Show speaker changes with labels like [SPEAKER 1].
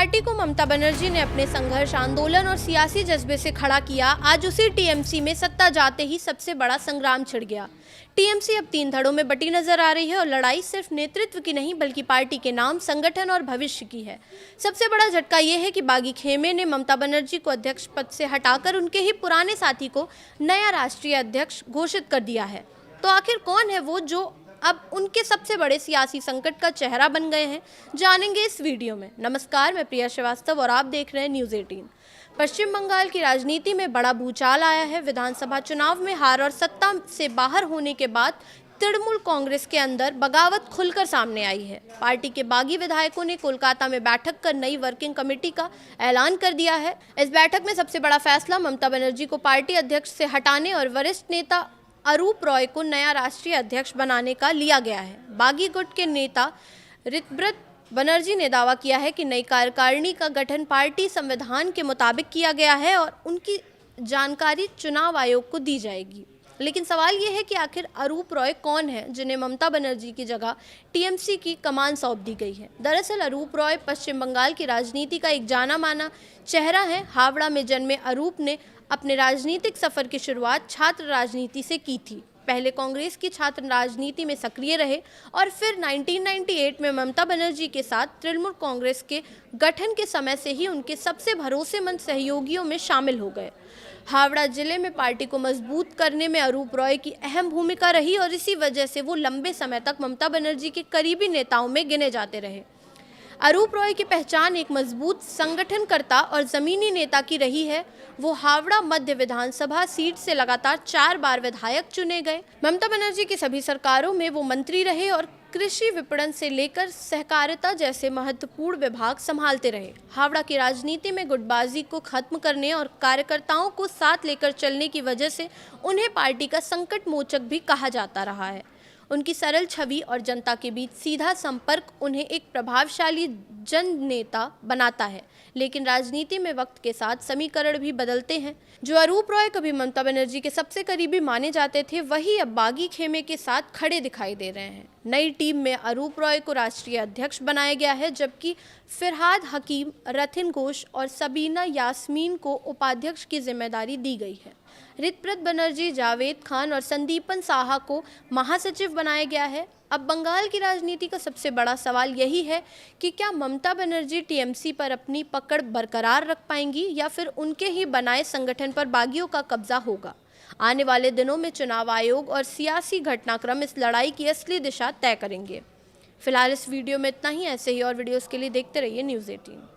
[SPEAKER 1] Party को ममता बनर्जी ने अपने संघर्ष आंदोलन और सियासी जज्बे से खड़ा किया, आज उसी टीएमसी में सत्ता जाते ही सबसे बड़ा संग्राम छिड़ गया। टीएमसी अब 3 धड़ों में बटी नजर आ रही है और लड़ाई सिर्फ नेतृत्व की नहीं बल्कि पार्टी के नाम, संगठन और भविष्य की है। सबसे बड़ा झटका यह है कि बागी खेमे ने ममता बनर्जी को अध्यक्ष पद से हटाकर उनके ही पुराने साथी को नया राष्ट्रीय अध्यक्ष घोषित कर दिया है। तो आखिर कौन है वो जो अब उनके सबसे बड़े सियासी संकट का चेहरा बन गए हैं, जानेंगे इस वीडियो में। नमस्कार, मैं प्रिया श्रीवास्तव और आप देख रहे हैं न्यूज़ 18। पश्चिम बंगाल की राजनीति में बड़ा भूचाल आया है। विधानसभा चुनाव में हार और सत्ता से बाहर होने के बाद तृणमूल कांग्रेस के अंदर बगावत खुलकर सामने आई है। पार्टी के बागी विधायकों ने कोलकाता में बैठक कर नई वर्किंग कमेटी का ऐलान कर दिया है। इस बैठक में सबसे बड़ा फैसला ममता बनर्जी को पार्टी अध्यक्ष से हटाने और वरिष्ठ नेता अरूप रॉय को नया राष्ट्रीय अध्यक्ष बनाने का लिया गया है। बागी गुट के नेता ऋतव्रत बनर्जी ने दावा किया है कि नई कार्यकारिणी का गठन पार्टी संविधान के मुताबिक किया गया है और उनकी जानकारी चुनाव आयोग को दी जाएगी। लेकिन सवाल यह है कि आखिर अरूप रॉय कौन है जिन्हें ममता बनर्जी की जगह टीएमसी की कमान सौंप दी गई है। दरअसल अरूप रॉय पश्चिम बंगाल की राजनीति का एक जाना माना चेहरा है। हावड़ा में जन्मे अरूप ने अपने राजनीतिक सफर की शुरुआत छात्र राजनीति से की थी। पहले कांग्रेस की छात्र राजनीति में सक्रिय रहे और फिर 1998 में ममता बनर्जी के साथ तृणमूल कांग्रेस के गठन के समय से ही उनके सबसे भरोसेमंद सहयोगियों में शामिल हो गए। हावड़ा जिले में पार्टी को मजबूत करने में अरूप रॉय की अहम भूमिका रही और इसी वजह से वो लंबे समय तक ममता बनर्जी के करीबी नेताओं में गिने जाते रहे। अरूप रॉय की पहचान एक मजबूत संगठनकर्ता और जमीनी नेता की रही है। वो हावड़ा मध्य विधानसभा सीट से लगातार 4 बार विधायक चुने गए। ममता बनर्जी की सभी सरकारों में वो मंत्री रहे और कृषि विपणन से लेकर सहकारिता जैसे महत्वपूर्ण विभाग संभालते रहे। हावड़ा की राजनीति में गुटबाजी को खत्म करने और कार्यकर्ताओं को साथ लेकर चलने की वजह से उन्हें पार्टी का संकट मोचक भी कहा जाता रहा है। उनकी सरल छवि और जनता के बीच सीधा संपर्क उन्हें एक प्रभावशाली जन नेता बनाता है। लेकिन राजनीति में वक्त के साथ समीकरण भी बदलते हैं। जो अरूप रॉय कभी ममता बनर्जी के सबसे करीबी माने जाते थे, वही अब बागी खेमे के साथ खड़े दिखाई दे रहे हैं। नई टीम में अरूप रॉय को राष्ट्रीय अध्यक्ष बनाया गया है, जबकि फिरहाद हकीम, रथिन घोष और सबीना यास्मीन को उपाध्यक्ष की जिम्मेदारी दी गई है। ऋतव्रत बनर्जी, जावेद खान और संदीपन साहा को महासचिव बनाया गया है। अब बंगाल की राजनीति का सबसे बड़ा सवाल यही है कि क्या ममता बनर्जी टीएमसी पर अपनी पकड़ बरकरार रख पाएंगी या फिर उनके ही बनाए संगठन पर बागियों का कब्जा होगा। आने वाले दिनों में चुनाव आयोग और सियासी घटनाक्रम इस लड़ाई की असली दिशा तय करेंगे। फिलहाल इस वीडियो में इतना ही। ऐसे ही और वीडियोस के लिए देखते रहिए न्यूज़ 18।